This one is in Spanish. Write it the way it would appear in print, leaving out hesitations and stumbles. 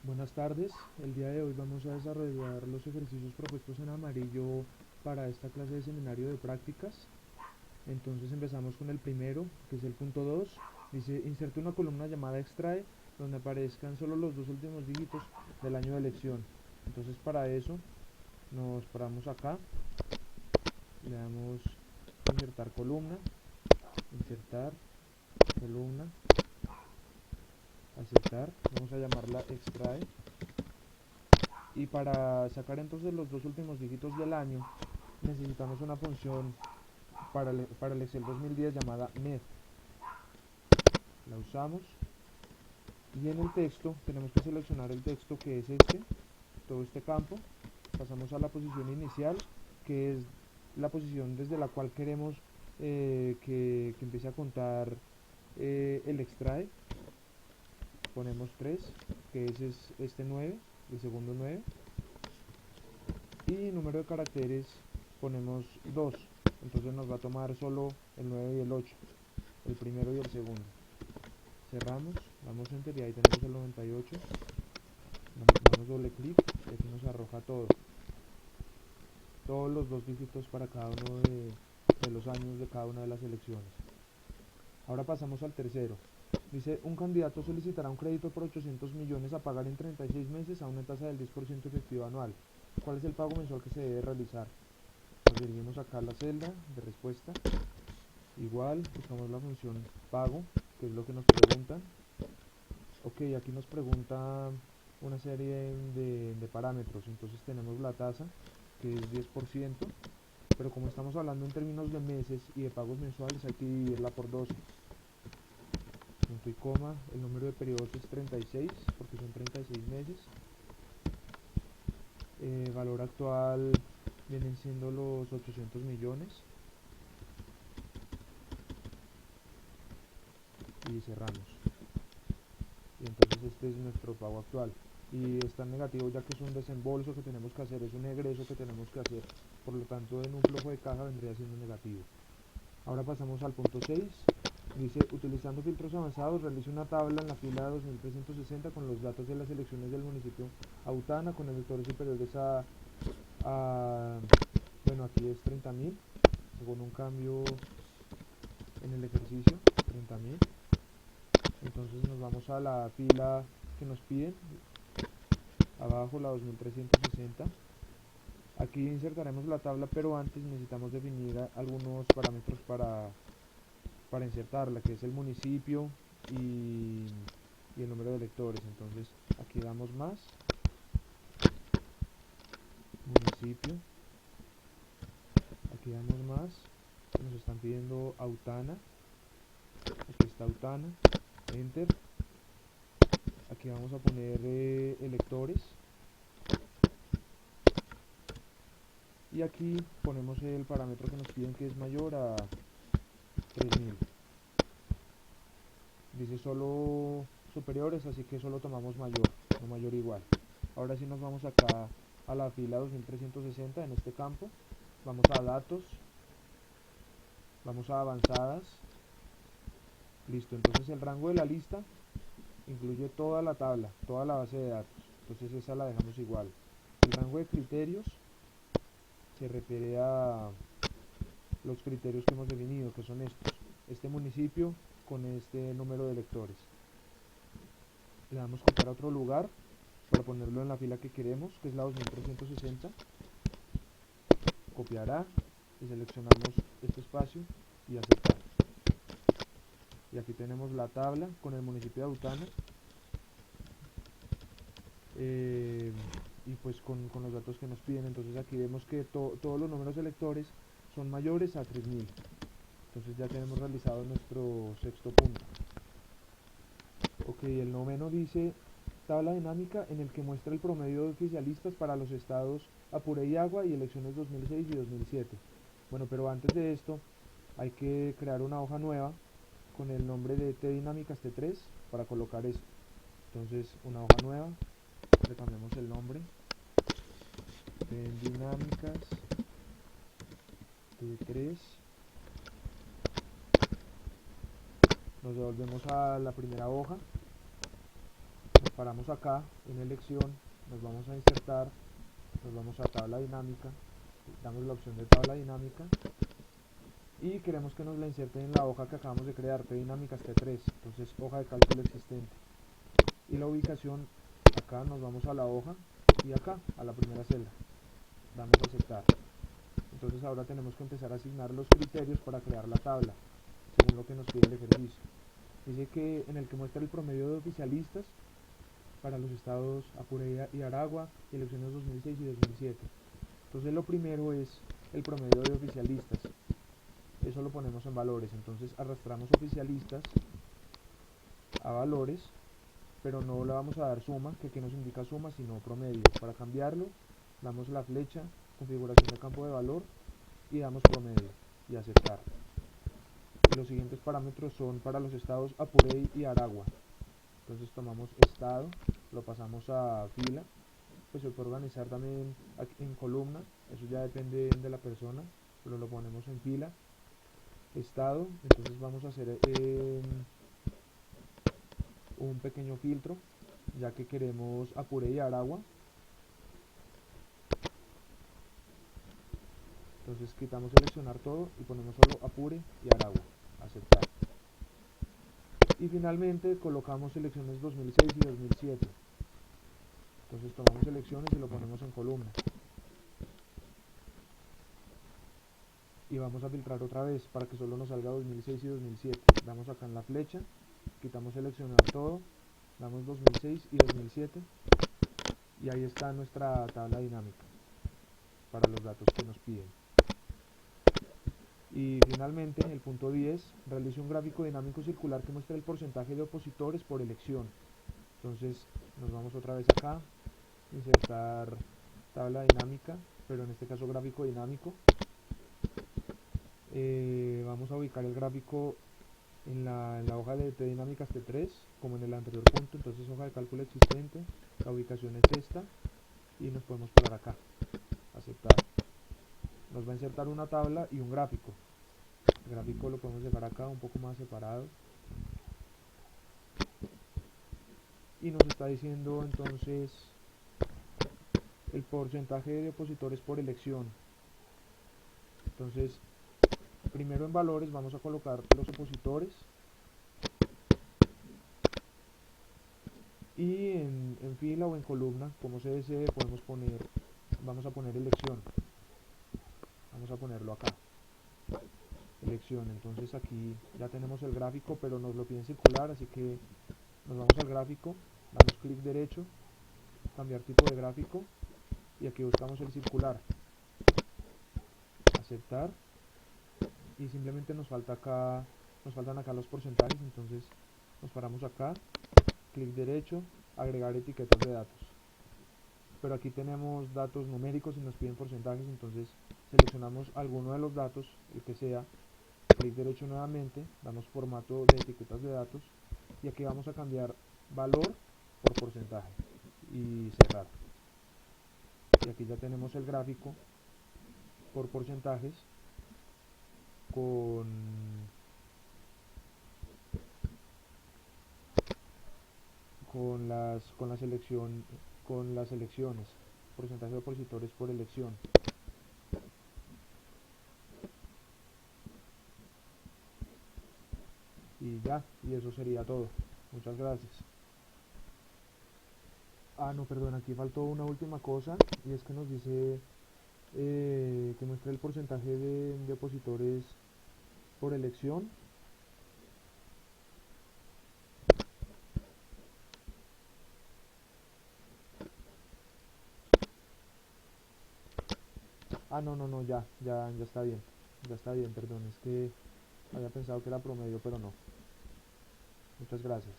Buenas tardes, el día de hoy vamos a desarrollar los ejercicios propuestos en amarillo para esta clase de seminario de prácticas. Entonces empezamos con el primero, que es el punto 2. Dice, inserte una columna llamada extrae, donde aparezcan solo los dos últimos dígitos del año de elección. Entonces para eso nos paramos acá, le damos insertar columna, insertar columna, aceptar, vamos a llamarla extrae. Y para sacar entonces los dos últimos dígitos del año necesitamos una función para el Excel 2010 llamada med. La usamos y en el texto tenemos que seleccionar el texto, que es todo este campo. Pasamos a la posición inicial, que es la posición desde la cual queremos que empiece a contar el extrae. Ponemos 3, que ese es este 9, el segundo 9. Y número de caracteres ponemos 2, entonces nos va a tomar solo el 9 y el 8, el primero y el segundo. Cerramos, damos enter y ahí tenemos el 98, damos doble clic y aquí nos arroja todos los dos dígitos para cada uno de los años de cada una de las elecciones. Ahora pasamos al tercero. Dice, un candidato solicitará un crédito por 800 millones a pagar en 36 meses a una tasa del 10% efectiva anual. ¿Cuál es el pago mensual que se debe realizar? Nos dirigimos acá a la celda de respuesta. Igual, buscamos la función pago, que es lo que nos preguntan. Ok, aquí nos pregunta una serie de parámetros. Entonces tenemos la tasa, que es 10%, pero como estamos hablando en términos de meses y de pagos mensuales, hay que dividirla por 12. Punto y coma, el número de periodos es 36, porque son 36 meses. Valor actual vienen siendo los 800 millones. Y cerramos. Y entonces este es nuestro pago actual. Y está en negativo ya que es un desembolso que tenemos que hacer, es un egreso que tenemos que hacer. Por lo tanto, en un flujo de caja vendría siendo negativo. Ahora pasamos al punto 6. Dice, utilizando filtros avanzados, realice una tabla en la fila 2360 con los datos de las elecciones del municipio Autana con electores superiores a bueno, aquí es 30.000, según un cambio en el ejercicio, 30.000. Entonces nos vamos a la fila que nos piden, abajo la 2360. Aquí insertaremos la tabla, pero antes necesitamos definir algunos parámetros para insertarla, que es el municipio y el número de electores. Entonces aquí damos más, municipio, aquí damos más, nos están pidiendo Autana, aquí está Autana, enter, aquí vamos a poner electores, y aquí ponemos el parámetro que nos piden, que es mayor a 3000. Dice solo superiores, así que solo tomamos mayor, no mayor igual. Ahora sí nos vamos acá a la fila 2360 en este campo. Vamos a datos, vamos a avanzadas. Listo, entonces el rango de la lista incluye toda la tabla, toda la base de datos. Entonces esa la dejamos igual. El rango de criterios se refiere a los criterios que hemos definido, que son estos. Este municipio con este número de electores. Le damos copiar a otro lugar para ponerlo en la fila que queremos, que es la 2360. Copiará y seleccionamos este espacio y aceptar. Y aquí tenemos la tabla con el municipio de Autana, y pues con los datos que nos piden. Entonces aquí vemos que todos los números electores son mayores a 3000. Entonces ya tenemos realizado nuestro sexto punto. Ok, el noveno dice tabla dinámica en el que muestra el promedio de oficialistas para los estados Apure y Agua y elecciones 2006 y 2007. Bueno, pero antes de esto hay que crear una hoja nueva con el nombre de T dinámicas T3 para colocar esto. Entonces una hoja nueva, le cambiamos el nombre, T dinámicas T3. Nos devolvemos a la primera hoja, paramos acá en elección, nos vamos a insertar, nos vamos a tabla dinámica, damos la opción de tabla dinámica y queremos que nos la inserten en la hoja que acabamos de crear, P dinámicas T3, entonces hoja de cálculo existente. Y la ubicación, acá nos vamos a la hoja y acá a la primera celda, damos a aceptar. Entonces ahora tenemos que empezar a asignar los criterios para crear la tabla, según lo que nos pide el ejercicio. Dice que en el que muestra el promedio de oficialistas para los estados Apure y Aragua, y elecciones 2006 y 2007. Entonces lo primero es el promedio de oficialistas, eso lo ponemos en valores, entonces arrastramos oficialistas a valores, pero no le vamos a dar suma, que aquí nos indica suma, sino promedio. Para cambiarlo, damos la flecha, configuración de campo de valor, y damos promedio, y aceptar. Y los siguientes parámetros son para los estados Apure y Aragua. Entonces tomamos estado, lo pasamos a fila, pues se puede organizar también en columna, eso ya depende de la persona, pero lo ponemos en fila. Estado, entonces vamos a hacer un pequeño filtro, ya que queremos Apure y Aragua. Entonces quitamos seleccionar todo y ponemos solo Apure y Aragua, aceptar. Y finalmente colocamos selecciones 2006 y 2007. Entonces tomamos selecciones y lo ponemos en columna. Y vamos a filtrar otra vez para que solo nos salga 2006 y 2007. Damos acá en la flecha, quitamos seleccionar todo, damos 2006 y 2007 y ahí está nuestra tabla dinámica para los datos que nos piden. Y finalmente, el punto 10, realice un gráfico dinámico circular que muestre el porcentaje de opositores por elección. Entonces nos vamos otra vez acá, insertar tabla dinámica, pero en este caso gráfico dinámico. Vamos a ubicar el gráfico en la hoja de P dinámicas T3, como en el anterior punto, entonces hoja de cálculo existente, la ubicación es esta, y nos podemos parar acá, aceptar. Nos va a insertar una tabla y un gráfico. El gráfico lo podemos dejar acá un poco más separado. Y nos está diciendo entonces el porcentaje de opositores por elección. Entonces, primero en valores vamos a colocar los opositores. Y en fila o en columna, como se desee, podemos poner, vamos a poner elección. Vamos a ponerlo acá. Elección, entonces aquí ya tenemos el gráfico, pero nos lo piden circular, así que nos vamos al gráfico, damos clic derecho, cambiar tipo de gráfico, y aquí buscamos el circular, aceptar, y simplemente nos faltan acá los porcentajes, entonces nos paramos acá, clic derecho, agregar etiquetas de datos. Pero aquí tenemos datos numéricos y nos piden porcentajes, entonces seleccionamos alguno de los datos, el que sea, clic derecho nuevamente, damos formato de etiquetas de datos y aquí vamos a cambiar valor por porcentaje y cerrar. Y aquí ya tenemos el gráfico por porcentajes con las elecciones, porcentaje de opositores por elección. Y ya, y eso sería todo. Muchas gracias. No, perdón, aquí faltó una última cosa, y es que nos dice que muestre el porcentaje de opositores por elección. No, ya está bien, perdón, es que había pensado que era promedio, pero no. Muchas gracias.